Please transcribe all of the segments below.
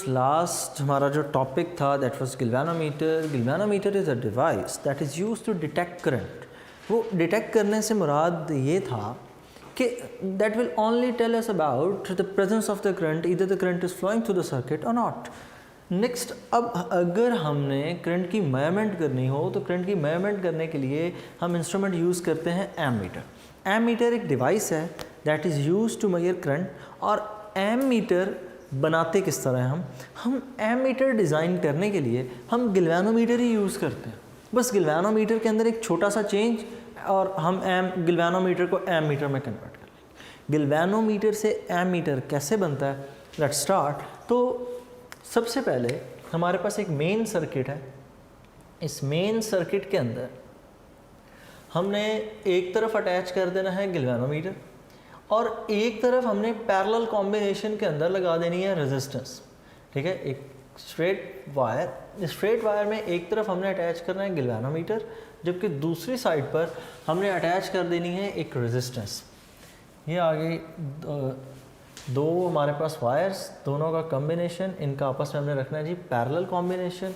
Last हमारा जो topic था that was galvanometer. Galvanometer is a device that is used to detect current. वो detect करने से मुराद ये था कि that will only tell us about the presence of the current, either the current is flowing through the circuit or not. Next, अब अगर हमने करंट की मेजरमेंट करनी हो तो करंट की मेजरमेंट करने के लिए हम इंस्ट्रूमेंट यूज़ करते हैं एमीटर। एमीटर एक डिवाइस है that is used to measure current. और एमीटर बनाते किस तरह हैं हम एमीटर डिज़ाइन करने के लिए हम गिल्वेनोमीटर ही यूज़ करते हैं। बस गिल्वेनोमीटर के अंदर एक छोटा सा चेंज और हम गिल्वेनोमीटर को एमीटर में कन्वर्ट कर लेंगे। गिल्वेनोमीटर से एमीटर कैसे बनता है, लेट्स स्टार्ट। तो सबसे पहले हमारे पास एक मेन सर्किट है। इस मेन सर्किट के अंदर हमने एक तरफ अटैच कर देना है गिल्वेनोमीटर और एक तरफ हमने पैरेलल कॉम्बिनेशन के अंदर लगा देनी है रेजिस्टेंस। ठीक है, एक स्ट्रेट वायर में एक तरफ हमने अटैच करना है गिल्वेनोमीटर, जबकि दूसरी साइड पर हमने अटैच कर देनी है एक रेजिस्टेंस। ये आगे दो हमारे पास वायर्स, दोनों का कॉम्बिनेशन, इनका आपस में हमने रखना है जी पैरेलल कॉम्बिनेशन।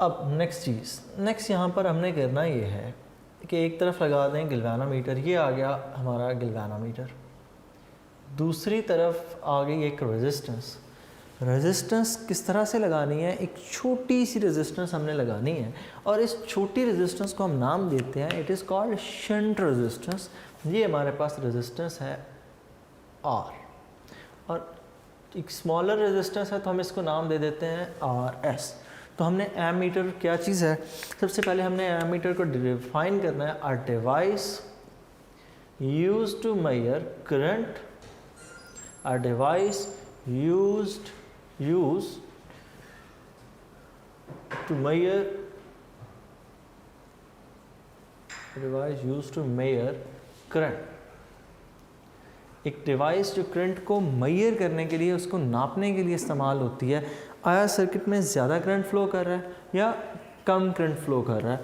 अब नेक्स्ट यहाँ पर हमने करना ये है कि एक तरफ लगा दें गिल्वेनोमीटर, ये आ गया हमारा गिल्वेनोमीटर। दूसरी तरफ आ गई एक रेजिस्टेंस किस तरह से लगानी है, एक छोटी सी रेजिस्टेंस हमने लगानी है और इस छोटी रेजिस्टेंस को हम नाम देते हैं, it is called shunt resistance. ये हमारे पास रेजिस्टेंस है R और एक स्मॉलर रेजिस्टेंस है तो हम इसको नाम दे देते हैं RS। तो हमने एमीटर क्या चीज़ है, सबसे पहले हमने एमीटर को डिफाइन करना है, a device used to measure current, a device used to measure current. एक डिवाइस जो करंट को मेजर करने के लिए, उसको नापने के लिए इस्तेमाल होती है। आया सर्किट में ज़्यादा करंट फ्लो कर रहा है या कम करंट फ्लो कर रहा है।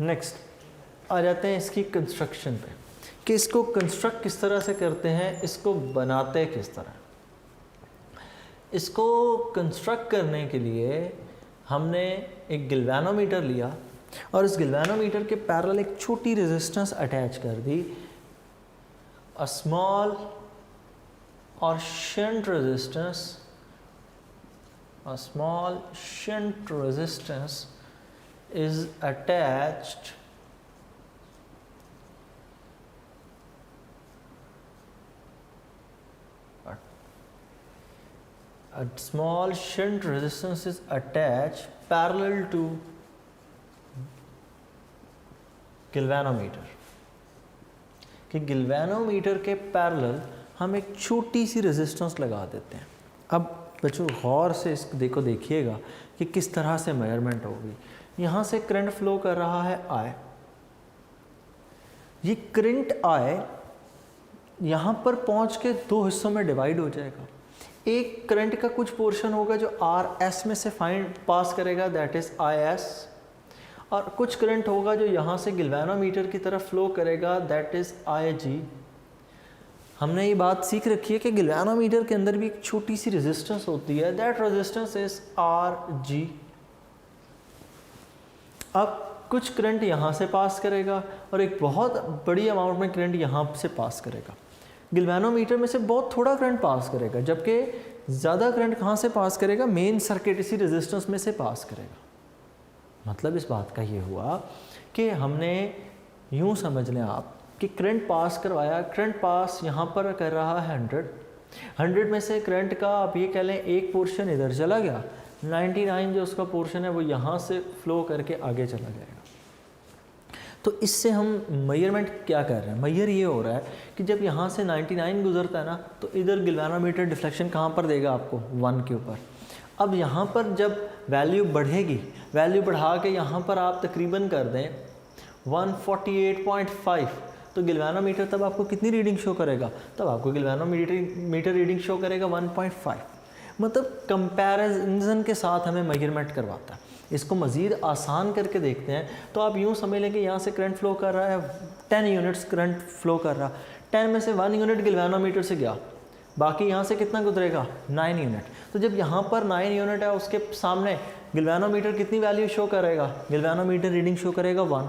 नेक्स्ट आ जाते हैं इसकी कंस्ट्रक्शन पे कि इसको कंस्ट्रक्ट किस तरह से करते हैं, इसको बनाते किस तरह। इसको कंस्ट्रक्ट करने के लिए हमने एक गिल्वेनोमीटर लिया और इस गिल्वेनोमीटर के पैरेलल एक छोटी रेजिस्टेंस अटैच कर दी। अ स्मॉल और shunt resistance is attached parallel to गिल्वेनोमीटर। कि गिल्वेनोमीटर के पैरेलल हम एक छोटी सी रेजिस्टेंस लगा देते हैं। अब बच्चों गौर से इसको देखिएगा कि किस तरह से मेजरमेंट होगी। यहाँ से करंट फ्लो कर रहा है I, ये करंट I यहाँ पर पहुँच के दो हिस्सों में डिवाइड हो जाएगा। एक करंट का कुछ पोर्शन होगा जो RS में से पास करेगा, दैट इज़ IS, और कुछ करंट होगा जो यहाँ से गिल्वेनोमीटर की तरफ फ्लो करेगा, दैट इज़ IG। हमने ये बात सीख रखी है कि गिल्वेनोमीटर के अंदर भी एक छोटी सी रेजिस्टेंस होती है, दैट रेजिस्टेंस इज RG। अब कुछ करंट यहाँ से पास करेगा और एक बहुत बड़ी अमाउंट में करंट यहाँ से पास करेगा। गिल्वेनोमीटर में से बहुत थोड़ा करंट पास करेगा, जबकि ज़्यादा करंट कहाँ से पास करेगा, मेन सर्किट इसी रेजिस्टेंस में से पास करेगा। मतलब इस बात का ये हुआ कि हमने यूँ समझ लें आप कि करंट पास करवाया, करंट पास यहाँ पर कर रहा है 100 में से करंट का आप ये कह लें एक पोर्शन इधर चला गया, 99 जो उसका पोर्शन है वो यहाँ से फ्लो करके आगे चला जाएगा। तो इससे हम मेजरमेंट क्या कर रहे हैं, मेजर ये हो रहा है कि जब यहाँ से 99 गुजरता है ना, तो इधर गिल्वेनोमीटर डिफ्लेक्शन कहाँ पर देगा आपको, 1 के ऊपर। अब यहाँ पर जब वैल्यू बढ़ेगी, वैल्यू बढ़ा के यहाँ पर आप तकरीबन कर दें 148.5, तो गिल्वेनोमीटर तब आपको कितनी रीडिंग शो करेगा, तब आपको गिल्वेनोमीटर रीडिंग शो करेगा 1.5। मतलब कंपैरिजन के साथ हमें मेजरमेंट करवाता है। इसको मज़ीद आसान करके देखते हैं तो आप यूँ समझ लें कि यहाँ से करंट फ्लो कर रहा है 10 यूनिट्स करंट फ्लो कर रहा, 10 में से 1 यूनिट गिल्वेनोमीटर से गया, बाकी यहाँ से कितना गुजरेगा 9 यूनिट। तो जब यहाँ पर 9 यूनिट है उसके सामने गिल्वेनोमीटर कितनी वैल्यू शो करेगा, गिल्वेनोमीटर रीडिंग शो करेगा 1।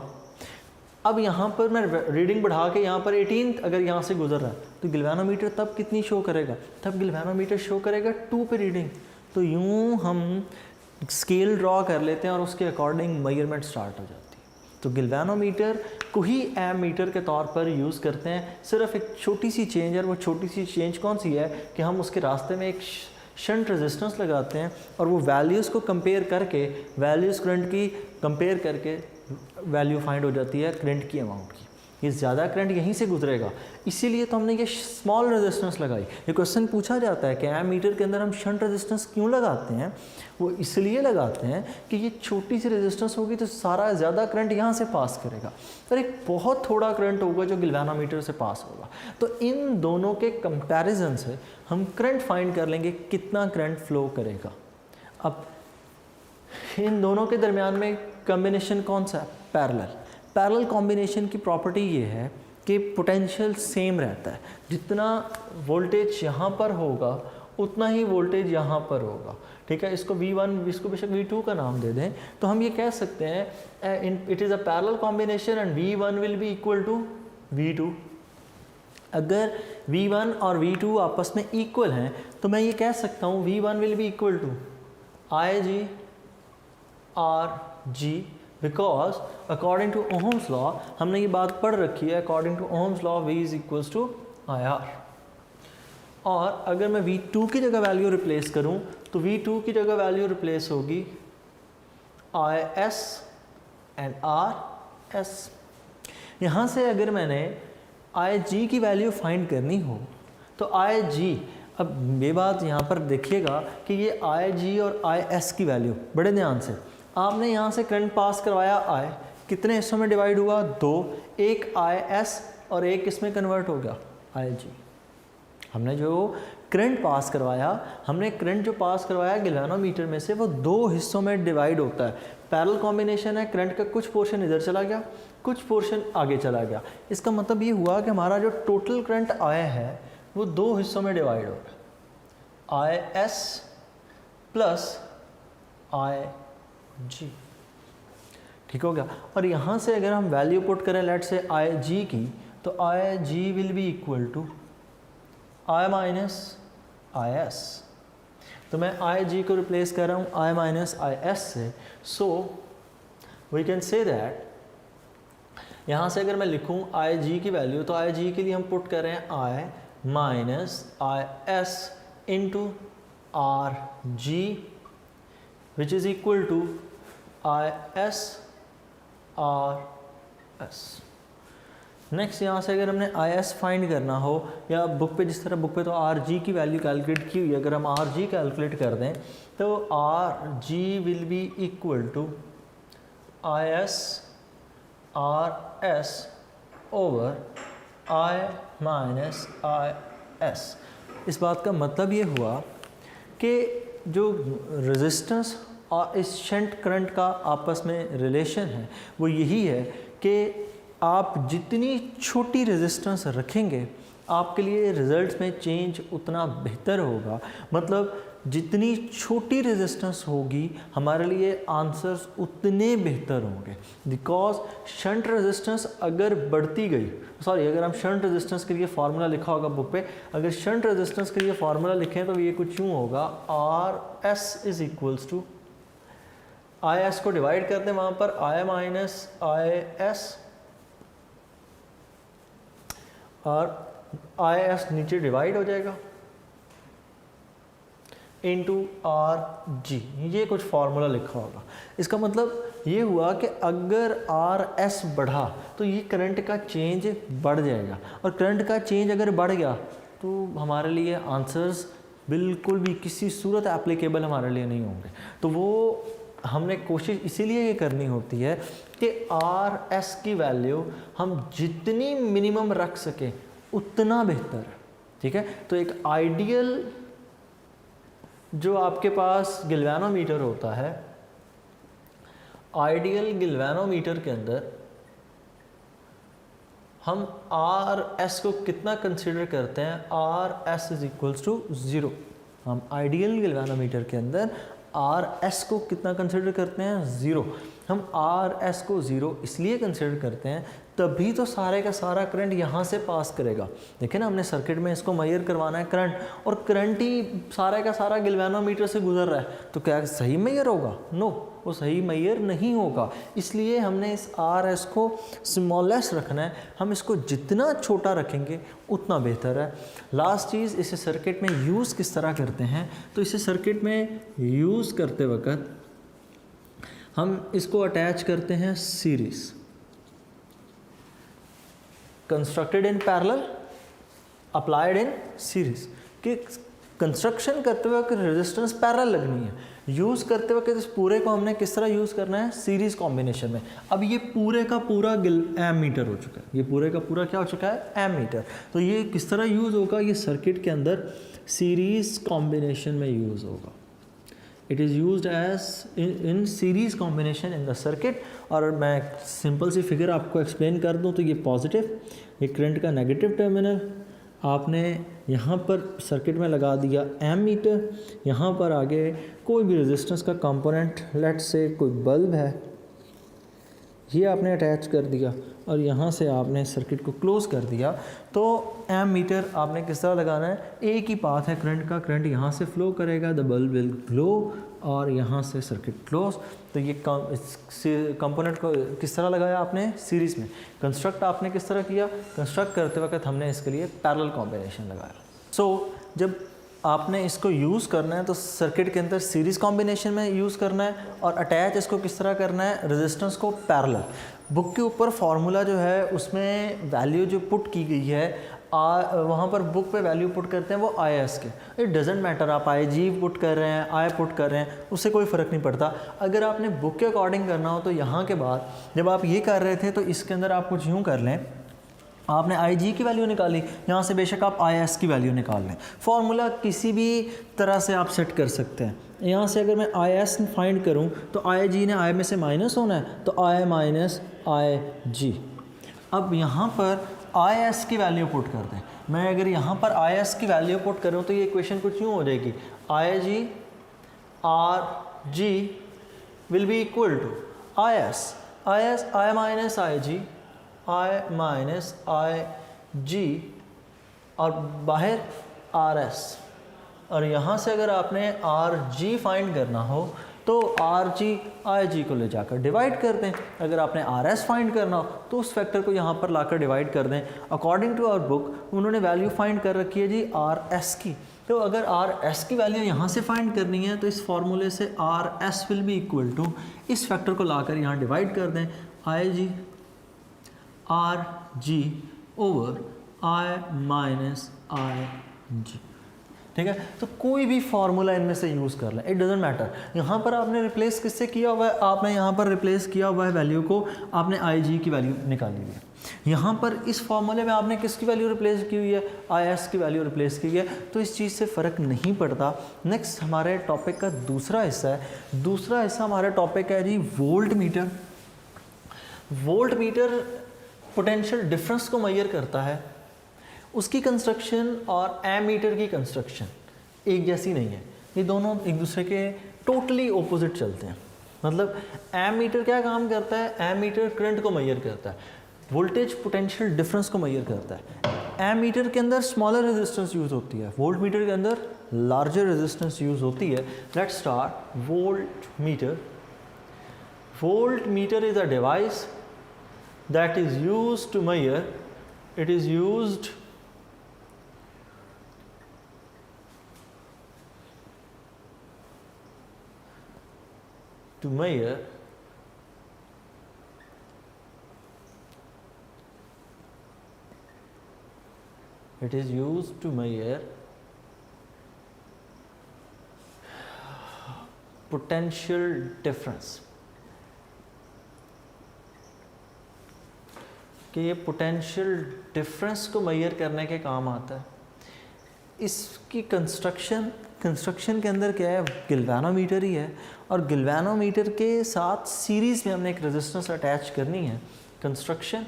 अब यहाँ पर मैं रीडिंग बढ़ा के यहाँ पर 18 अगर यहाँ से गुजर रहा है तो गिल्वेनोमीटर तब कितनी शो करेगा, तब गिल्वेनोमीटर शो करेगा 2 पे रीडिंग। तो यूँ हम स्केल ड्रॉ कर लेते हैं और उसके अकॉर्डिंग मेजरमेंट स्टार्ट हो जाती है। तो गिल्वेनोमीटर को ही एमीटर के तौर पर यूज़ करते हैं। सिर्फ एक छोटी सी चेंज है, वो छोटी सी चेंज कौन सी है कि हम उसके रास्ते में एक शंट रेजिस्टेंस लगाते हैं और वो वैल्यूज़ को कंपेयर करके, वैल्यूज़ करंट की कंपेयर करके वैल्यू फाइंड हो जाती है करंट की अमाउंट की। ये ज़्यादा करंट यहीं से गुजरेगा, इसीलिए तो हमने ये स्मॉल रेजिस्टेंस लगाई। ये क्वेश्चन पूछा जाता है कि एमीटर के अंदर हम शंट रेजिस्टेंस क्यों लगाते हैं, वो इसलिए लगाते हैं कि ये छोटी सी रेजिस्टेंस होगी तो सारा ज़्यादा करंट यहाँ से पास करेगा और एक बहुत थोड़ा करंट होगा जो गिल्वेनोमीटर से पास होगा। तो इन दोनों के कंपैरिजन से हम करंट फाइंड कर लेंगे कितना करंट फ्लो करेगा। अब इन दोनों के दरमियान में कॉम्बिनेशन कौन सा है, पैरेलल। पैरेलल कॉम्बिनेशन की प्रॉपर्टी ये है कि पोटेंशियल सेम रहता है, जितना वोल्टेज यहाँ पर होगा उतना ही वोल्टेज यहाँ पर होगा, ठीक है। इसको V1, इसको बेशक V2 का नाम दे दें तो हम ये कह सकते हैं it is a parallel combination and V1 will be equal to V2। अगर V1 और V2 आपस में इक्वल हैं तो मैं ये कह सकता हूँ V1 will be equal to IG RG, because according to Ohm's law हमने ये बात पढ़ रखी है, according to Ohm's law V is equals to IR। और अगर मैं V2 की जगह वैल्यू रिप्लेस करूं तो V2 की जगह वैल्यू रिप्लेस होगी IS एंड RS। यहाँ से अगर मैंने IG की वैल्यू फाइंड करनी हो तो IG, अब ये बात यहाँ पर देखिएगा कि ये IG और IS की वैल्यू बड़े ध्यान से, आपने यहाँ से करंट पास करवाया I, कितने हिस्सों में डिवाइड हुआ 2, एक IS और एक इसमें कन्वर्ट हो गया IG। हमने जो करंट पास करवाया, हमने करंट जो पास करवाया गिल्वेनोमीटर में से वो 2 हिस्सों में डिवाइड होता है। पैरेलल कॉम्बिनेशन है, करंट का कुछ पोर्शन इधर चला गया, कुछ पोर्शन आगे चला गया। इसका मतलब ये हुआ कि हमारा जो टोटल करंट आया है वो 2 हिस्सों में डिवाइड हो गया, IS प्लस IG, ठीक हो गया। और यहाँ से अगर हम वैल्यू पुट करें लेट से IG की, तो IG will be equal to I minus IS। तो मैं IG को रिप्लेस कर रहा हूँ I माइनस IS से। So we can say that, यहाँ से अगर मैं लिखूँ IG की वैल्यू तो IG के लिए हम पुट कर रहे हैं I minus IS into RG which is equal to IS RS। Next यहाँ से अगर हमने IS फाइंड करना हो, या बुक पे जिस तरह बुक पे तो RG की वैल्यू कैलकुलेट की हुई है, अगर हम RG कैलकुलेट कर दें तो RG will be equal to IS RS over I minus IS। इस बात का मतलब ये हुआ कि जो रेजिस्टेंस और इस शंट करंट का आपस में रिलेशन है वो यही है कि आप जितनी छोटी रेजिस्टेंस रखेंगे आपके लिए रिजल्ट्स में चेंज उतना बेहतर होगा। मतलब जितनी छोटी रेजिस्टेंस होगी हमारे लिए आंसर्स उतने बेहतर होंगे, बिकॉज शंट रेजिस्टेंस अगर बढ़ती गई, अगर हम शंट रेजिस्टेंस के लिए फार्मूला लिखा होगा बुक पे, अगर शंट रेजिस्टेंस के लिए फार्मूला लिखें तो ये कुछ यूँ होगा, RS is equals to IS को डिवाइड करते हैं वहाँ पर I माइनस IS और IS नीचे डिवाइड हो जाएगा इंटू RG, ये कुछ फार्मूला लिखा होगा। इसका मतलब ये हुआ कि अगर RS बढ़ा तो ये करंट का चेंज बढ़ जाएगा, और करंट का चेंज अगर बढ़ गया तो हमारे लिए आंसर्स बिल्कुल भी किसी सूरत एप्लीकेबल हमारे लिए नहीं होंगे। तो वो हमने कोशिश इसीलिए ये करनी होती है कि RS की वैल्यू हम जितनी मिनिमम रख सकें उतना बेहतर है, ठीक है। तो एक आइडियल जो आपके पास गिल्वेनोमीटर होता है, आइडियल गिल्वेनोमीटर के अंदर हम आर एस को कितना कंसिडर करते हैं, R S is equals to 0। हम आइडियल गैल्वेनोमीटर के अंदर आर एस को कितना कंसिडर करते हैं, 0। हम आर एस को 0 इसलिए कंसिडर करते हैं तभी तो सारे का सारा करंट यहाँ से पास करेगा। देखिए ना, हमने सर्किट में इसको मेजर करवाना है करंट, और करंट ही सारे का सारा गैल्वेनोमीटर से गुजर रहा है, तो क्या सही मेजर होगा? नो, वो सही मेजर नहीं होगा। इसलिए हमने इस आर एस को स्मॉलेस्ट रखना है। हम इसको जितना छोटा रखेंगे उतना बेहतर है। लास्ट चीज़, इसे सर्किट में यूज़ किस तरह करते हैं, तो इसे सर्किट में यूज़ करते वक्त हम इसको अटैच करते हैं series, constructed in parallel, applied in series. कि कंस्ट्रक्शन करते वक्त रेजिस्टेंस पैरेलल लगनी है, यूज़ करते वक्त इस पूरे को हमने किस तरह यूज़ करना है, सीरीज़ कॉम्बिनेशन में। अब ये पूरे का पूरा एम मीटर हो चुका है, ये पूरे का पूरा क्या हो चुका है, एम मीटर। तो ये किस तरह यूज़ होगा, ये सर्किट के अंदर सीरीज़ कॉम्बिनेशन में यूज़ होगा। It is used as in series combination in the circuit. और मैं सिंपल सी फिगर आपको एक्सप्लेन कर दूं तो ये पॉजिटिव, ये करंट का नेगेटिव टर्मिनल आपने यहाँ पर सर्किट में लगा दिया एम मीटर, यहाँ पर आगे कोई भी रेजिस्टेंस का कंपोनेंट, लेट्स से कोई बल्ब है, ये आपने अटैच कर दिया और यहाँ से आपने सर्किट को क्लोज़ कर दिया। तो एम मीटर आपने किस तरह लगाना है, एक ही पाथ है करंट का, करंट यहाँ से फ्लो करेगा, द बल्ब विल ग्लो, और यहाँ से सर्किट क्लोज। तो ये कंपोनेंट को किस तरह लगाया आपने, सीरीज़ में। कंस्ट्रक्ट आपने किस तरह किया, कंस्ट्रक्ट करते वक्त हमने इसके लिए पैरेलल कॉम्बिनेशन लगाया। सो जब आपने इसको यूज़ करना है तो सर्किट के अंदर सीरीज़ कॉम्बिनेशन में यूज़ करना है, और अटैच इसको किस तरह करना है, रेजिस्टेंस को पैरेलल। बुक के ऊपर फार्मूला जो है उसमें वैल्यू जो पुट की गई है, वहाँ पर बुक पे वैल्यू पुट करते हैं वो आई एस के। इट डजेंट मैटर आप आई जी पुट कर रहे हैं, आई पुट कर रहे हैं, उससे कोई फ़र्क नहीं पड़ता। अगर आपने बुक के अकॉर्डिंग करना हो तो यहाँ के बाद जब आप ये कर रहे थे तो इसके अंदर आप कुछ यूँ कर लें, आपने आई जी की वैल्यू निकाली, यहाँ से बेशक आप आई एस की वैल्यू निकाल लें। फार्मूला किसी भी तरह से आप सेट कर सकते हैं। यहाँ से अगर मैं आई एस फाइंड करूँ तो आई जी ने आई में से माइनस होना है, तो आई माइनस आई जी। अब यहाँ पर आई एस की वैल्यू पुट कर दें। मैं अगर यहाँ पर आई एस की वैल्यू पुट करूँ तो ये इक्वेशन कुछ यूँ हो जाएगी, I G R G will be equal to I S I minus I G, I minus I G, और बाहर आर एस। और यहाँ से अगर आपने आर जी फाइंड करना हो तो आर जी आई जी को ले जाकर डिवाइड कर दें। अगर आपने आर एस फाइंड करना हो तो उस फैक्टर को यहाँ पर लाकर डिवाइड कर दें। अकॉर्डिंग टू आवर बुक उन्होंने वैल्यू फाइंड कर रखी है जी आर एस की। तो अगर आर एस की वैल्यू यहाँ से फाइंड करनी है तो इस फार्मूले से R S will be equal to, इस फैक्टर को लाकर यहाँ डिवाइड कर दें, I G R G over I minus I G. ठीक है, तो कोई भी फार्मूला इनमें से यूज़ कर लें, इट डजेंट मैटर। यहाँ पर आपने रिप्लेस किससे किया हुआ है, आपने यहाँ पर रिप्लेस किया हुआ है वैल्यू को, आपने आई जी की वैल्यू निकाली हुई है। यहाँ पर इस फार्मूले में आपने किसकी वैल्यू रिप्लेस की हुई है, आई एस की वैल्यू रिप्लेस की है। तो इस चीज़ से फ़र्क नहीं पड़ता। नेक्स्ट हमारे टॉपिक का दूसरा हिस्सा है। दूसरा हिस्सा हमारे टॉपिक है जी volt meter. Volt meter potential difference को मेजर करता है। उसकी कंस्ट्रक्शन और एम मीटर की कंस्ट्रक्शन एक जैसी नहीं है, ये दोनों एक दूसरे के टोटली ऑपोजिट चलते हैं। मतलब एम मीटर क्या काम करता है, एम मीटर करंट को मेजर करता है, वोल्टेज पोटेंशियल डिफरेंस को मेजर करता है। एम मीटर के अंदर स्मॉलर रेजिस्टेंस यूज़ होती है, वोल्ट मीटर के अंदर लार्जर रेजिस्टेंस यूज़ होती है। Let's start volt meter. Volt meter is a device that is used to measure, it is used to measure it is used to measure potential difference, कि ये potential difference को measure करने के काम आता है। इसकी कंस्ट्रक्शन के अंदर क्या है, गैल्वेनोमीटर ही है, और गैल्वेनोमीटर के साथ सीरीज़ में हमने एक रेजिस्टेंस अटैच करनी है। कंस्ट्रक्शन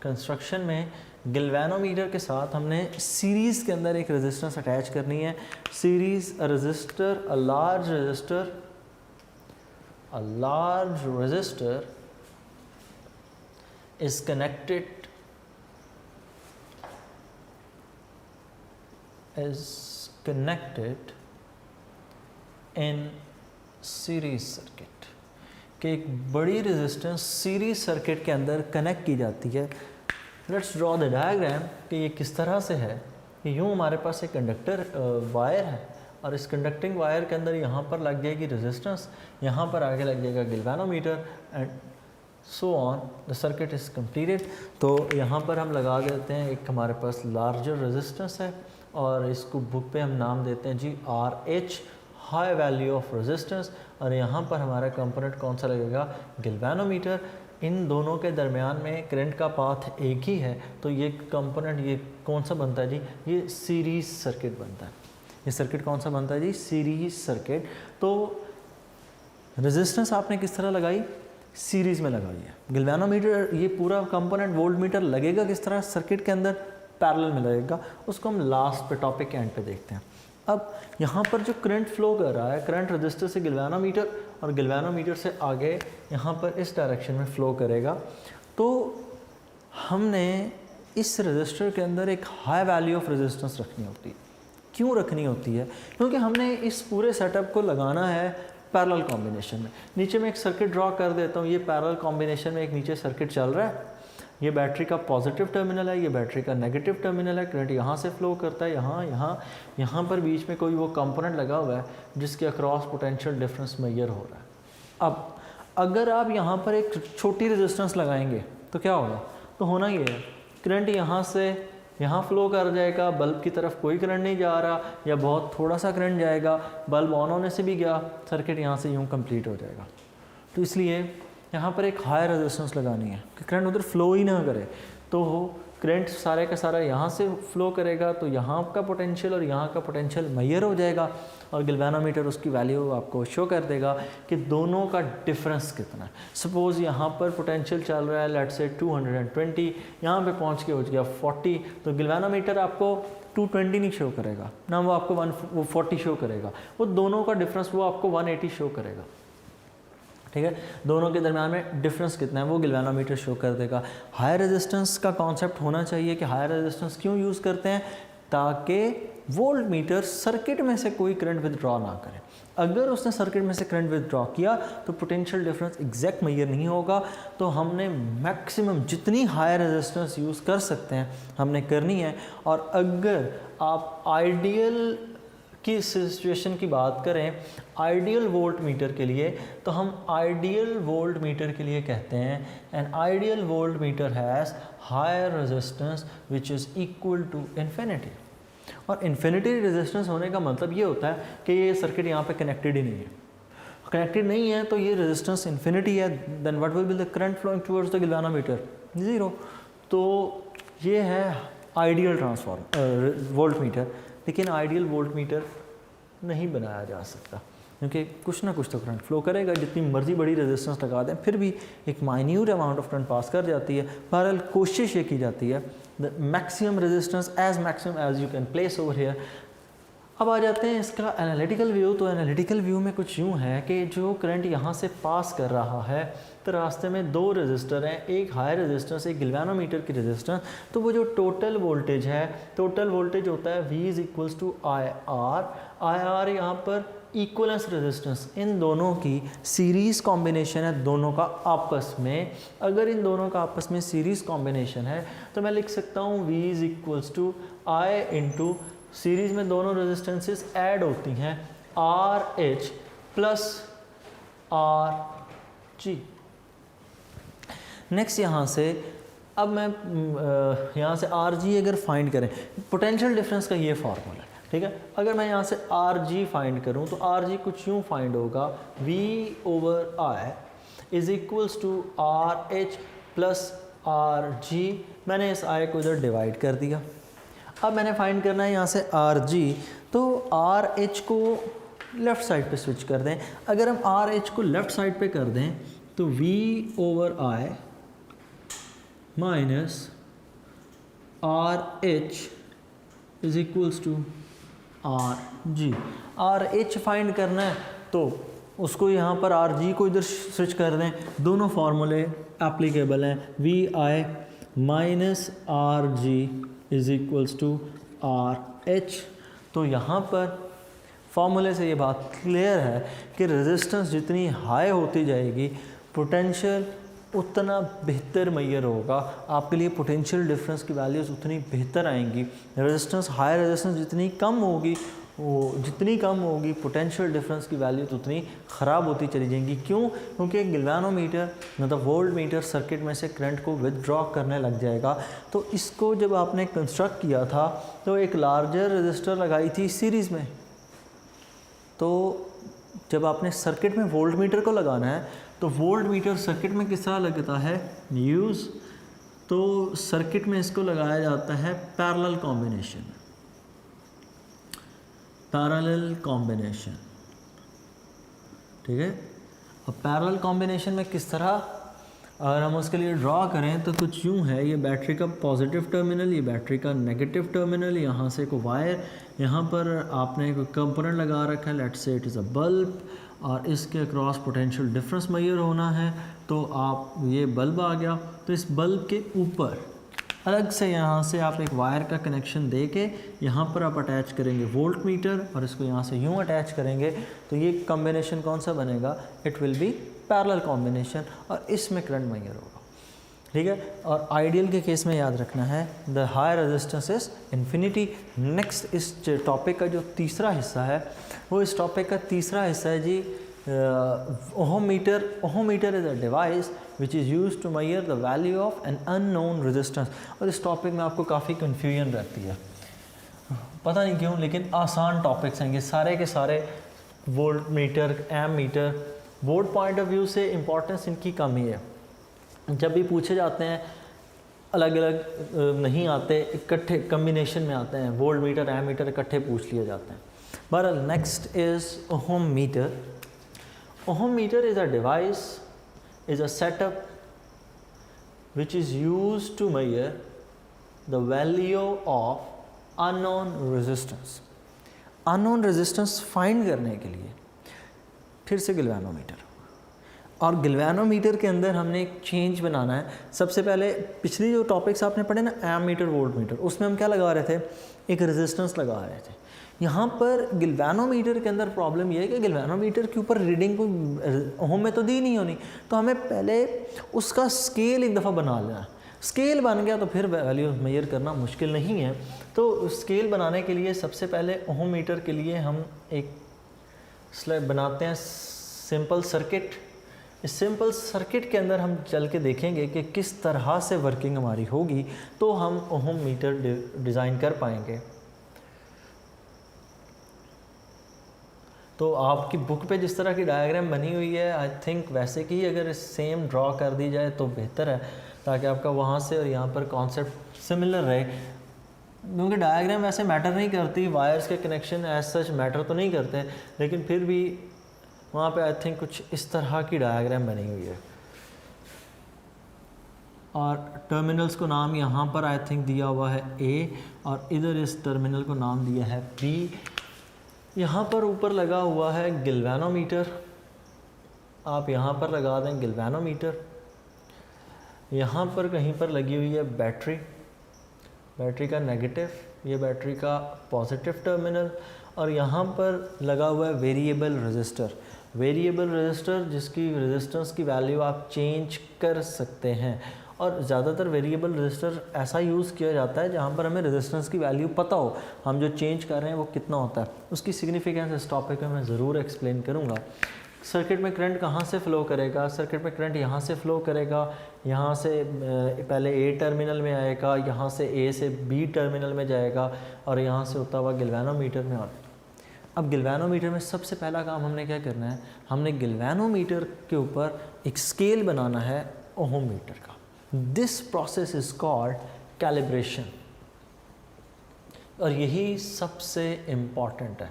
कंस्ट्रक्शन में गिल्वेनोमीटर के साथ हमने सीरीज़ के अंदर एक रेजिस्टेंस अटैच करनी है। Series resistor, a large resistor is connected in series circuit कि एक बड़ी रेजिस्टेंस सीरीज सर्किट के अंदर कनेक्ट की जाती है। लेट्स ड्रॉ द डायग्राम कि ये किस तरह से है कि यूँ हमारे पास एक कंडक्टर वायर है और इस कंडक्टिंग वायर के अंदर यहाँ पर लग जाएगी रेजिस्टेंस, यहाँ पर आगे लग जाएगा galvanometer and so on the circuit is completed. तो यहाँ पर हम लगा देते हैं एक हमारे पास लार्जर रेजिस्टेंस है और इसको बुक पे हम नाम देते हैं जी RH, high value of resistance, और यहाँ पर हमारा कंपोनेंट कौन सा लगेगा, गिल्वेनोमीटर। इन दोनों के दरमियान में करंट का पाथ एक ही है, तो ये कंपोनेंट ये कौन सा बनता है जी, ये सीरीज सर्किट बनता है। ये सर्किट कौन सा बनता है जी, सीरीज सर्किट। तो रेजिस्टेंस आपने किस तरह लगाई, सीरीज़ में लगाई है। गिल्वेनोमीटर ये पूरा कंपोनेंट वोल्ट मीटर लगेगा किस तरह सर्किट के अंदर, पैरेलल में लगेगा। उसको हम लास्ट पे टॉपिक के एंड पे देखते हैं। अब यहाँ पर जो करंट फ्लो कर रहा है, करंट रजिस्टर से गिल्वेनोमीटर और गिल्वेनोमीटर से आगे यहाँ पर इस डायरेक्शन में फ़्लो करेगा। तो हमने इस रजिस्टर के अंदर एक हाई वैल्यू ऑफ रेजिस्टेंस रखनी होती है। क्यों रखनी होती है, क्योंकि हमने इस पूरे सेटअप को लगाना है पैरेलल कॉम्बिनेशन में। नीचे मैं एक सर्किट ड्रॉ कर देता हूँ, ये पैरेलल कॉम्बिनेशन में एक नीचे सर्किट चल रहा है। ये बैटरी का पॉजिटिव टर्मिनल है, ये बैटरी का नेगेटिव टर्मिनल है। करंट यहाँ से फ्लो करता है, यहाँ पर बीच में कोई वो कंपोनेंट लगा हुआ है जिसके अक्रॉस पोटेंशियल डिफरेंस मेजर हो रहा है। अब अगर आप यहाँ पर एक छोटी रेजिस्टेंस लगाएंगे तो क्या होगा, तो होना ये है करंट यहाँ से यहाँ फ्लो कर जाएगा, बल्ब की तरफ कोई करंट नहीं जा रहा या बहुत थोड़ा सा करंट जाएगा, बल्ब ऑन होने से भी गया, सर्किट यहाँ से यूँ कंप्लीट हो जाएगा। तो इसलिए यहाँ पर एक हाई रेजिस्टेंस लगानी है कि करंट उधर फ्लो ही ना करे। तो करंट सारे का सारा यहाँ से फ्लो करेगा, तो यहाँ का पोटेंशियल और यहाँ का पोटेंशियल मेजर हो जाएगा और गिल्वेनोमीटर उसकी वैल्यू आपको शो कर देगा कि दोनों का डिफरेंस कितना है। सपोज़ यहाँ पर पोटेंशियल चल रहा है लेट्स से 220, यहाँ पे पहुँच के हो गया 40, तो गिल्वेनोमीटर आपको 220 नहीं शो करेगा ना, वो आपको 140 शो करेगा। वो दोनों का डिफरेंस वो आपको 180 शो करेगा। ठीक है, दोनों के दरमियान में डिफरेंस कितना है वो गिल्वेनोमीटर शो कर देगा। हाई रेजिस्टेंस का कॉन्सेप्ट होना चाहिए कि हाई रेजिस्टेंस क्यों यूज़ करते हैं, ताकि वोल्ट मीटर सर्किट में से कोई करंट विदड्रॉ ना करे। अगर उसने सर्किट में से करंट विदड्रॉ किया तो पोटेंशियल डिफरेंस एग्जैक्ट मेजर नहीं होगा। तो हमने मैक्सिमम जितनी हाई रेजिस्टेंस यूज़ कर सकते हैं हमने करनी है। और अगर आप आइडियल की सिचुएशन की बात करें आइडियल वोल्ट मीटर के लिए, तो हम आइडियल वोल्ट मीटर के लिए कहते हैं an ideal voltmeter has higher resistance which is equal to infinity. और इन्फिनिटी रेजिस्टेंस होने का मतलब ये होता है कि ये सर्किट यहाँ पे कनेक्टेड ही नहीं है। कनेक्टेड नहीं है तो ये रेजिस्टेंस इन्फिनिटी है, then what will be the current flowing towards the galvanometer, 0। तो ये है आइडियल वोल्ट मीटर। लेकिन आइडियल वोल्ट मीटर नहीं बनाया जा सकता क्योंकि कुछ ना कुछ तो करंट फ्लो करेगा, जितनी मर्जी बड़ी रेजिस्टेंस लगा दें फिर भी एक minute amount of current pass कर जाती है। बहरहाल कोशिश ये की जाती है the maximum resistance maximum age you can place over here. अब आ जाते हैं इसका एनालिटिकल व्यू। तो एनालिटिकल व्यू में कुछ यूँ है कि जो करंट यहाँ से पास कर रहा है तो रास्ते में दो रेजिस्टर हैं, एक हाई रेजिस्टेंस एक गिल्वेनोमीटर की रेजिस्टेंस। तो वो जो टोटल वोल्टेज है, टोटल वोल्टेज होता है V is equals to IR यहाँ पर इक्वलेंस रेजिस्टेंस, इन दोनों की सीरीज़ कॉम्बिनेशन है दोनों का आपस में। अगर इन दोनों का आपस में सीरीज़ कॉम्बिनेशन है तो मैं लिख सकता हूँ V is equals to I into series में दोनों रेजिस्टेंसेस ऐड होती हैं RH प्लस RG। नेक्स्ट यहाँ से अब मैं यहाँ से RG अगर फाइंड करें, पोटेंशियल डिफरेंस का ये फार्मूला है, ठीक है। अगर मैं यहाँ से RG फाइंड करूँ तो RG कुछ यूँ फाइंड होगा V over I is equals to RH plus RG। मैंने इस I को इधर डिवाइड कर दिया। अब मैंने फाइंड करना है यहाँ से RG, तो RH को लेफ़्ट साइड पे स्विच कर दें। अगर हम RH को लेफ़्ट साइड पे कर दें तो V over I minus R H is equals to R G. R H find करना है तो उसको यहाँ पर आर जी को इधर स्विच कर दें, दोनों फार्मूले एप्लीकेबल हैं। V I minus R G is equals to R H. तो यहाँ पर फार्मूले से ये बात क्लियर है कि रेजिस्टेंस जितनी हाई होती जाएगी पोटेंशियल उतना बेहतर मैयर होगा, आपके लिए पोटेंशियल डिफरेंस की वैल्यूज़ उतनी बेहतर आएंगी। रेजिस्टेंस हाई रेजिस्टेंस जितनी कम होगी पोटेंशियल डिफरेंस की वैल्यू तो उतनी ख़राब होती चली जाएंगी। क्यों? क्योंकि एक गैल्वेनोमीटर मतलब वोल्ट मीटर सर्किट में से करंट को विदड्रॉ करने लग जाएगा। तो इसको जब आपने कंस्ट्रक्ट किया था तो एक लार्जर रजिस्टर लगाई थी सीरीज़ में, तो जब आपने सर्किट में वोल्ट मीटर को लगाना है तो वोल्ट मीटर सर्किट में किस तरह लगता है यूज़, तो सर्किट में इसको लगाया जाता है पैरेलल कॉम्बिनेशन, ठीक है। अब पैरेलल कॉम्बिनेशन में किस तरह अगर हम उसके लिए ड्रॉ करें तो कुछ यूँ है, ये बैटरी का पॉजिटिव टर्मिनल, ये बैटरी का नेगेटिव टर्मिनल, यहाँ से कोई वायर, यहाँ पर आपने कोई कंपोनेंट लगा रखा है, let's say it is a bulb, और इसके अक्रॉस पोटेंशियल डिफरेंस मेजर होना है। तो आप ये बल्ब आ गया, तो इस बल्ब के ऊपर अलग से यहाँ से आप एक वायर का कनेक्शन दे के यहाँ पर आप अटैच करेंगे वोल्ट मीटर, और इसको यहाँ से यूँ अटैच करेंगे तो ये कॉम्बिनेशन कौन सा बनेगा, it will be parallel combination, और इसमें करंट मेजर होगा, ठीक है। और आइडियल के केस में याद रखना है the high resistance is infinity. Next इस टॉपिक का जो तीसरा हिस्सा है वो इस टॉपिक का तीसरा हिस्सा है जी ohmmeter. Ohmmeter is a device which is use to measure the value of an unknown resistance. और इस टॉपिक में आपको काफ़ी कन्फ्यूजन रहती है, पता नहीं क्यों, लेकिन आसान टॉपिक्स हैं ये सारे के सारे। Voltmeter, ammeter, volt point of view से इम्पोर्टेंस इनकी कम ही है। जब भी पूछे जाते हैं अलग अलग नहीं आते, इकट्ठे कम्बिनेशन में आते हैं, वोल्ट मीटर एम मीटर इकट्ठे पूछ लिए जाते हैं। बहरहाल next is ohmmeter. Ohmmeter is a device, is a setup which is used to measure the value of unknown resistance. Unknown resistance find करने के लिए फिर से गैल्वेनोमीटर, और गैल्वेनोमीटर के अंदर हमने एक चेंज बनाना है। सबसे पहले पिछली जो टॉपिक्स आपने पढ़े ना, एम मीटर वोल्ट मीटर, उसमें हम क्या लगा रहे थे, एक रेजिस्टेंस लगा रहे थे। यहाँ पर गैल्वेनोमीटर के अंदर प्रॉब्लम ये है कि गैल्वेनोमीटर के ऊपर रीडिंग को ओम में तो दी नहीं होनी, तो हमें पहले उसका स्केल एक दफ़ा बना लेना है। स्केल बन गया तो फिर वैल्यू मेजर करना मुश्किल नहीं है। तो स्केल बनाने के लिए सबसे पहले ओहम मीटर के लिए हम एक स्लाइड बनाते हैं सिंपल सर्किट। इस सिंपल सर्किट के अंदर हम चल के देखेंगे कि किस तरह से वर्किंग हमारी होगी, तो हम ओहम मीटर डिज़ाइन कर पाएंगे। तो आपकी बुक पे जिस तरह की डायग्राम बनी हुई है, आई थिंक वैसे की अगर सेम ड्रॉ कर दी जाए तो बेहतर है, ताकि आपका वहाँ से और यहाँ पर कॉन्सेप्ट सिमिलर रहे। क्योंकि डायग्राम वैसे मैटर नहीं करती, वायर्स के कनेक्शन एज सच मैटर तो नहीं करते, लेकिन फिर भी वहाँ पे आई थिंक कुछ इस तरह की डायग्राम बनी हुई है। और टर्मिनल्स को नाम यहाँ पर आई थिंक दिया हुआ है ए, और इधर इस टर्मिनल को नाम दिया है बी। यहाँ पर ऊपर लगा हुआ है गैल्वेनोमीटर, आप यहाँ पर लगा दें गैल्वेनोमीटर। यहाँ पर कहीं पर लगी हुई है बैटरी, बैटरी का नेगेटिव, ये बैटरी का पॉजिटिव टर्मिनल, और यहाँ पर लगा हुआ है वेरिएबल रेजिस्टर। वेरिएबल रेजिस्टर जिसकी रेजिस्टेंस की वैल्यू आप चेंज कर सकते हैं, और ज़्यादातर वेरिएबल रेजिस्टर ऐसा यूज़ किया जाता है जहाँ पर हमें रेजिस्टेंस की वैल्यू पता हो, हम जो चेंज कर रहे हैं वो कितना होता है। उसकी सिग्निफिकेंस इस टॉपिक में मैं ज़रूर एक्सप्लेन करूँगा। सर्किट में करंट कहाँ से फ़्लो करेगा, सर्किट में करंट यहाँ से फ़्लो करेगा, यहाँ से पहले ए टर्मिनल में आएगा, यहाँ से ए से बी टर्मिनल में जाएगा, और यहाँ से होता हुआ गैल्वेनोमीटर में आता है। अब गैल्वेनोमीटर में सबसे पहला काम हमने क्या करना है, हमने गैल्वेनोमीटर के ऊपर एक स्केल बनाना है ओहम मीटर का। This process is called calibration, और यही सबसे इम्पॉर्टेंट है,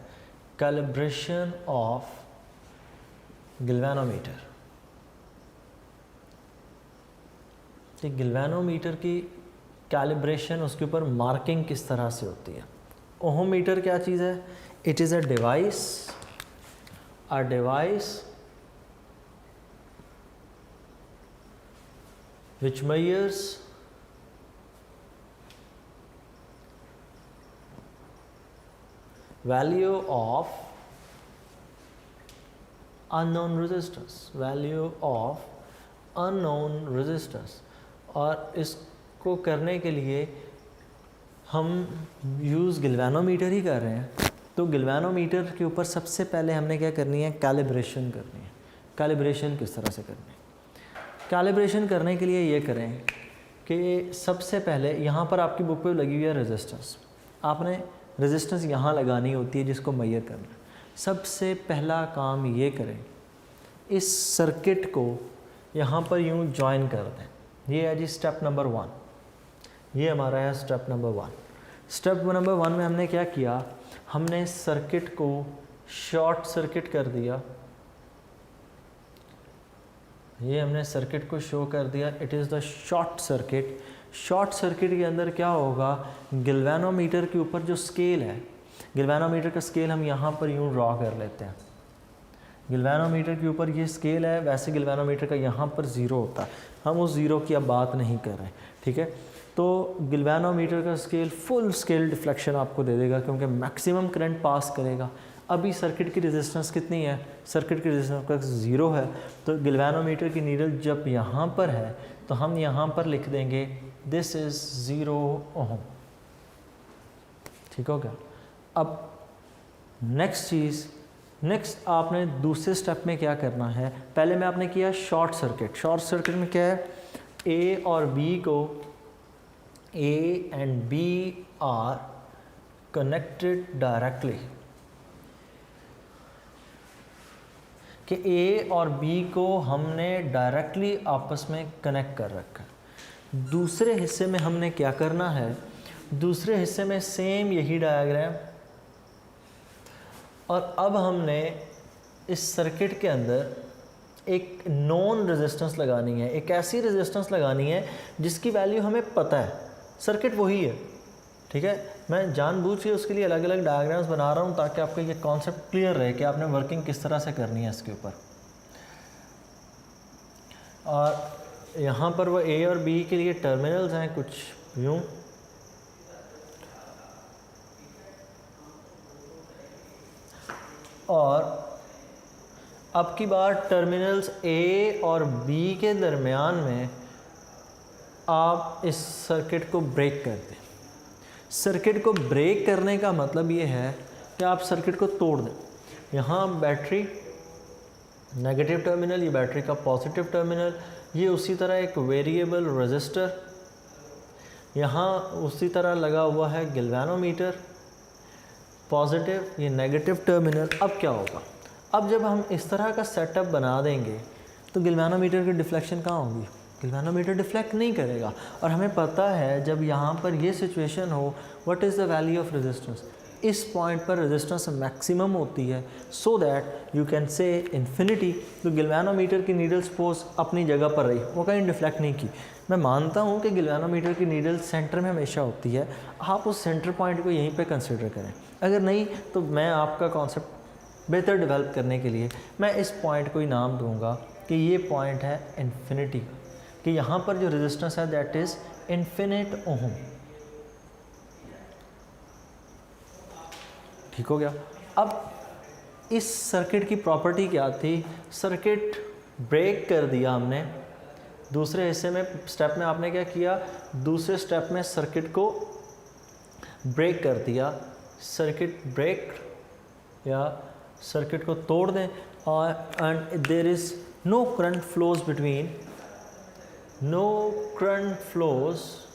कैलिब्रेशन ऑफ गैल्वेनोमीटर। तो गैल्वेनोमीटर की कैलिब्रेशन, उसके ऊपर मार्किंग किस तरह से होती है। ओहम मीटर क्या चीज़ है? It is a device which measures value of unknown resistors, और इसको करने के लिए हम यूज़ गिल्वेनोमीटर ही कर रहे हैं। तो गिल्वेनोमीटर के ऊपर सबसे पहले हमने क्या करनी है? कैलिब्रेशन करनी है। कैलिब्रेशन किस तरह से करनी है? कैलिब्रेशन करने के लिए ये करें कि सबसे पहले यहाँ पर आपकी बुक पे लगी हुई है रेजिस्टेंस, आपने रेजिस्टेंस यहाँ लगानी होती है जिसको मेजर करना है। सबसे पहला काम ये करें, इस सर्किट को यहाँ पर यूँ जॉइन कर दें। ये है जी स्टेप नंबर 1, ये हमारा है स्टेप नंबर 1। स्टेप नंबर 1 में हमने क्या किया? हमने सर्किट को शॉर्ट सर्किट कर दिया। ये हमने सर्किट को शो कर दिया, it is the short circuit. Short circuit के अंदर क्या होगा? गिल्वेनोमीटर के ऊपर जो स्केल है, गिल्वेनोमीटर का स्केल हम यहाँ पर यूँ ड्रॉ कर लेते हैं। गिल्वेनोमीटर के ऊपर ये स्केल है, वैसे गिल्वेनोमीटर का यहाँ पर ज़ीरो होता है। हम उस ज़ीरो की अब बात नहीं कर रहे, ठीक है। तो गिल्वेनोमीटर का स्केल फुल स्केल डिफ्लेक्शन आपको दे देगा, क्योंकि मैक्सिमम करंट पास करेगा। अभी सर्किट की रेजिस्टेंस कितनी है? सर्किट की रेजिस्टेंस का 0 है। तो गिल्वेनोमीटर की नीडल जब यहाँ पर है तो हम यहाँ पर लिख देंगे दिस इज़ 0 ओम। ठीक हो गया। अब नेक्स्ट आपने दूसरे स्टेप में क्या करना है? पहले में आपने किया शॉर्ट सर्किट। शॉर्ट सर्किट में क्या है? ए और बी को, A and B are connected directly, कि ए और बी को हमने डायरेक्टली आपस में कनेक्ट कर रखा है। दूसरे हिस्से में हमने क्या करना है? दूसरे हिस्से में सेम यही डायग्राम, और अब हमने इस सर्किट के अंदर एक नॉन रेजिस्टेंस लगानी है। एक ऐसी रेजिस्टेंस लगानी है जिसकी वैल्यू हमें पता है, सर्किट वही है, ठीक है। मैं जानबूझ के उसके लिए अलग अलग डायग्राम्स बना रहा हूँ ताकि आपका ये कॉन्सेप्ट क्लियर रहे कि आपने वर्किंग किस तरह से करनी है इसके ऊपर। और यहाँ पर वो ए और बी के लिए टर्मिनल्स हैं कुछ यूँ, और अब की बार टर्मिनल्स ए और बी के दरमियान में आप इस सर्किट को ब्रेक कर दें। सर्किट को ब्रेक करने का मतलब ये है कि आप सर्किट को तोड़ दें। यहाँ बैटरी नेगेटिव टर्मिनल, ये बैटरी का पॉजिटिव टर्मिनल, ये उसी तरह एक वेरिएबल रेजिस्टर, यहाँ उसी तरह लगा हुआ है गिल्वेनोमीटर पॉजिटिव, ये नेगेटिव टर्मिनल। अब क्या होगा? अब जब हम इस तरह का सेटअप बना देंगे तो गिल्वेनोमीटर की डिफ्लेक्शन कहाँ होगी? गिल्वेनोमीटर डिफ्लेक्ट नहीं करेगा। और हमें पता है जब यहाँ पर ये सिचुएशन हो, what is the value of resistance? इस पॉइंट पर रेजिस्टेंस मैक्सिमम होती है, so that you can say infinity. तो गिल्वेनोमीटर की नीडल सपोज अपनी जगह पर रही, वो कहीं डिफ्लेक्ट नहीं की। मैं मानता हूँ कि गिल्वेनोमीटर की नीडल सेंटर में हमेशा होती है, आप उस सेंटर पॉइंट को यहीं पे कंसिडर करें। अगर नहीं तो मैं आपका कॉन्सेप्ट बेहतर डेवलप करने के लिए मैं इस पॉइंट को ही नाम दूंगा कि ये पॉइंट है इन्फिनिटी, कि यहाँ पर जो रेजिस्टेंस है दैट इज़ इन्फिनिट ओम। ठीक हो गया। अब इस सर्किट की प्रॉपर्टी क्या थी? सर्किट ब्रेक कर दिया हमने। दूसरे हिस्से में स्टेप में आपने क्या किया? दूसरे स्टेप में सर्किट को ब्रेक कर दिया। सर्किट ब्रेक या सर्किट को तोड़ दें, और and there is no current flows between, no current flows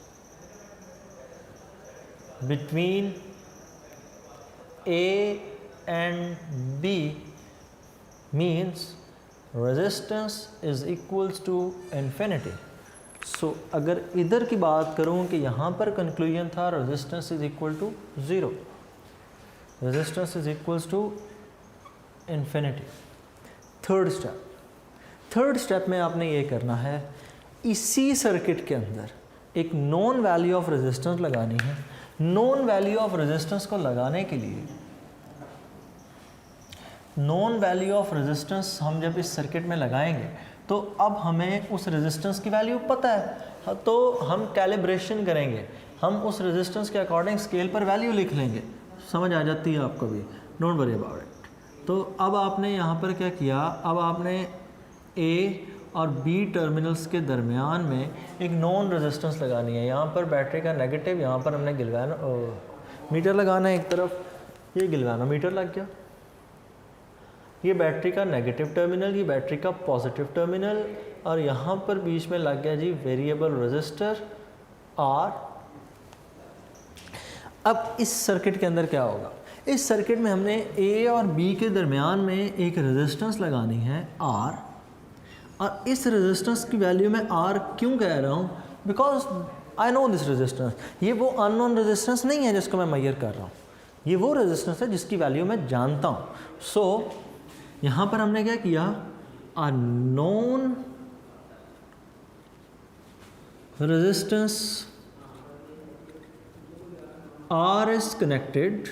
between A and B means resistance is equals to infinity. So अगर इधर की बात करूं कि यहाँ पर कंक्लूजन था resistance is equal to 0, resistance is equals to infinity. Third step में आपने ये करना है, इसी सर्किट के अंदर एक नॉन वैल्यू ऑफ रेजिस्टेंस लगानी है। नॉन वैल्यू ऑफ रेजिस्टेंस को लगाने के लिए, नॉन वैल्यू ऑफ रेजिस्टेंस हम जब इस सर्किट में लगाएंगे तो अब हमें उस रेजिस्टेंस की वैल्यू पता है, तो हम कैलिब्रेशन करेंगे, हम उस रेजिस्टेंस के अकॉर्डिंग स्केल पर वैल्यू लिख लेंगे। समझ आ जाती है आपको भी, डोंट वरी अबाउट इट। तो अब आपने यहाँ पर क्या किया, अब आपने ए और बी टर्मिनल्स के दरमियान में एक नॉन रेजिस्टेंस लगानी है। यहाँ पर बैटरी का नेगेटिव, यहाँ पर हमने मीटर लगाना है एक तरफ, ये गिलवानोमीटर लग गया, ये बैटरी का नेगेटिव टर्मिनल, ये बैटरी का पॉजिटिव टर्मिनल, और यहाँ पर बीच में लग गया जी वेरिएबल रेजिस्टर आर। अब इस सर्किट के अंदर क्या होगा, इस सर्किट में हमने ए और बी के दरमियान में एक रेजिस्टेंस लगानी है आर, और इस रेजिस्टेंस की वैल्यू मैं आर क्यों कह रहा हूँ, because I know this resistance. ये वो अननोन रेजिस्टेंस नहीं है जिसको मैं मेजर कर रहा हूँ, ये वो रेजिस्टेंस है जिसकी वैल्यू मैं जानता हूँ। सो यहाँ पर हमने क्या किया, a known resistance R is connected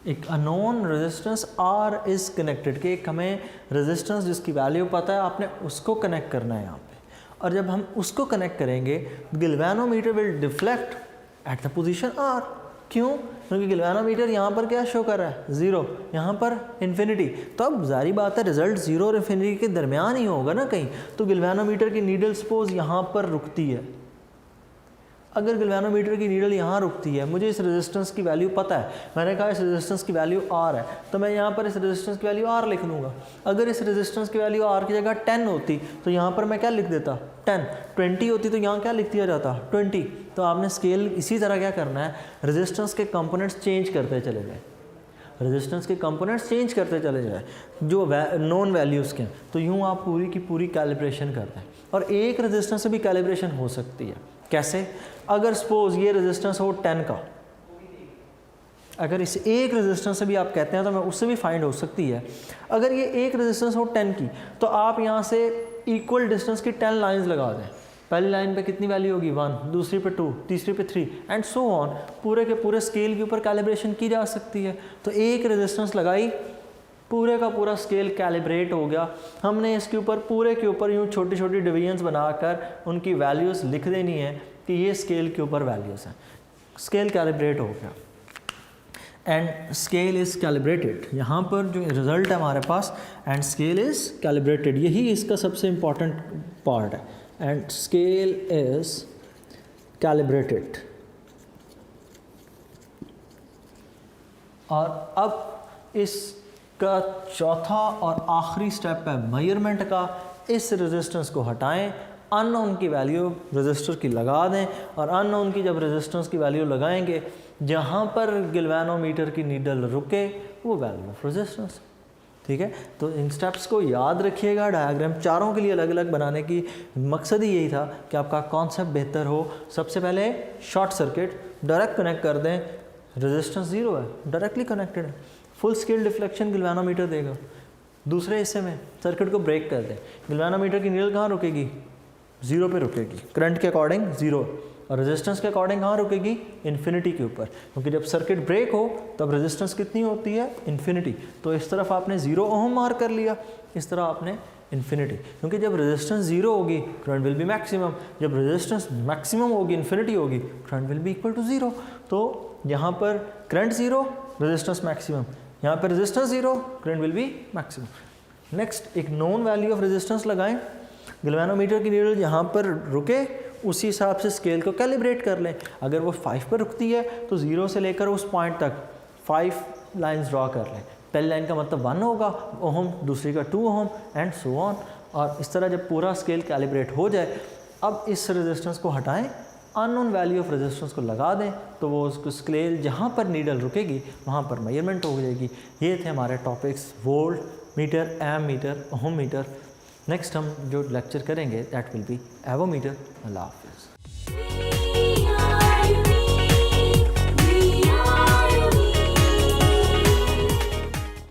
एक unknown resistance R is connected कि एक हमें रेजिस्टेंस जिसकी वैल्यू पता है आपने उसको कनेक्ट करना है यहाँ पे, और जब हम उसको कनेक्ट करेंगे galvanometer will deflect at the position R। क्यों, क्योंकि गिलवानोमीटर यहाँ पर क्या शो कर रहा है, ज़ीरो, यहाँ पर इन्फिनिटी। तो अब जारी बात है रिजल्ट ज़ीरो और इन्फिनिटी के दरमियान ही होगा ना कहीं, तो गिलवानोमीटर की नीडल सपोज यहाँ पर रुकती है। अगर गिलवानोमीटर की नीडल यहाँ रुकती है, मुझे इस रेजिस्टेंस की वैल्यू पता है, मैंने कहा इस रेजिस्टेंस की वैल्यू R है, तो मैं यहाँ पर इस रेजिस्टेंस की वैल्यू R लिख लूँगा। अगर इस रेजिस्टेंस की वैल्यू R की जगह 10 होती तो यहाँ पर मैं क्या लिख देता 10, 20 होती तो यहाँ क्या लिख दिया जाता 20। तो आपने स्केल इसी तरह क्या करना है, रेजिस्टेंस के कंपोनेंट्स चेंज करते चले जाए, रेजिस्टेंस के कंपोनेंट्स चेंज करते चले जाए जो नॉन वैल्यूज़ के, तो यूँ आप पूरी की पूरी कैलिब्रेशन करते हैं। और एक रेजिस्टेंस से भी कैलिब्रेशन हो सकती है। कैसे, अगर सपोज ये रेजिस्टेंस हो 10 का, अगर इस एक रेजिस्टेंस से भी आप कहते हैं तो मैं उससे भी फाइंड हो सकती है। अगर ये एक रेजिस्टेंस हो 10 की, तो आप यहाँ से इक्वल डिस्टेंस की 10 लाइंस लगा दें। पहली लाइन पे कितनी वैल्यू होगी 1, दूसरी पे 2, तीसरी पे 3 एंड सो ऑन, पूरे के पूरे स्केल के ऊपर कैलिब्रेशन की जा सकती है। तो एक रेजिस्टेंस लगाई, पूरे का पूरा स्केल कैलिब्रेट हो गया। हमने इसके ऊपर पूरे के ऊपर यूँ छोटी छोटी डिवीजन्स बनाकर उनकी वैल्यूज़ लिख देनी है कि ये स्केल के ऊपर वैल्यूज़ हैं। स्केल कैलिब्रेट हो गया एंड स्केल इज़ कैलिब्रेटेड। यहाँ पर जो रिज़ल्ट है हमारे पास, एंड स्केल इज़ कैलिब्रेटेड, यही इसका सबसे इम्पॉर्टेंट पार्ट है। And scale is calibrated. और अब इसका चौथा और आखिरी स्टेप है मेजरमेंट का। इस रेजिस्टेंस को हटाएं, अननोन की वैल्यू रेजिस्टर की लगा दें, और अननोन की जब रेजिस्टेंस की वैल्यू लगाएंगे, जहाँ पर गिलवानोमीटर की नीडल रुके वो वैल्यू ऑफ रेजिस्टेंस। ठीक है, तो इन स्टेप्स को याद रखिएगा। डायग्राम चारों के लिए अलग अलग बनाने की मकसद ही यही था कि आपका कॉन्सेप्ट बेहतर हो। सबसे पहले शॉर्ट सर्किट डायरेक्ट कनेक्ट कर दें, रेजिस्टेंस ज़ीरो है, डायरेक्टली कनेक्टेड है, फुल स्केल डिफ्लेक्शन गिलवानोमीटर देगा। दूसरे हिस्से में सर्किट को ब्रेक कर दें, गिलवानोमीटर की नीडल कहाँ रुकेगी, ज़ीरो पे रुकेगी, करंट के अकॉर्डिंग ज़ीरो, और रेजिस्टेंस के अकॉर्डिंग कहाँ रुकेगी, इन्फिनिटी के ऊपर, क्योंकि जब सर्किट ब्रेक हो तब रेजिस्टेंस कितनी होती है, इन्फिनिटी। तो इस तरफ आपने 0 ओम मार्क कर लिया, इस तरह आपने इन्फिनिटी, क्योंकि जब रेजिस्टेंस 0 होगी करंट विल बी मैक्सिमम, जब रेजिस्टेंस मैक्सिमम होगी, इन्फिनिटी होगी, current will be equal to 0। तो यहाँ पर करंट 0, रेजिस्टेंस मैक्सिमम, यहाँ पर resistance 0, current will be maximum. Next एक नॉन वैल्यू ऑफ रेजिस्टेंस लगाएं, गिलवानोमीटर की नीडल जहाँ पर रुके उसी हिसाब से स्केल को कैलिब्रेट कर लें। अगर वो 5 पर रुकती है तो 0 से लेकर उस पॉइंट तक 5 लाइंस ड्रॉ कर लें। पहली लाइन का मतलब 1 होगा ओहम, दूसरी का 2 ओहम एंड सो ऑन। और इस तरह जब पूरा स्केल कैलिब्रेट हो जाए, अब इस रेजिस्टेंस को हटाएं, अननोन वैल्यू ऑफ रेजिस्टेंस को लगा दें, तो वो उसको स्केल जहाँ पर नीडल रुकेगी वहाँ पर मेजरमेंट हो जाएगी। ये थे हमारे topics, voltmeter, ammeter, ohmmeter. Next हम जो लेक्चर करेंगे दैट विल बी एवोमीटर। अल्लाह हाफ़िज़।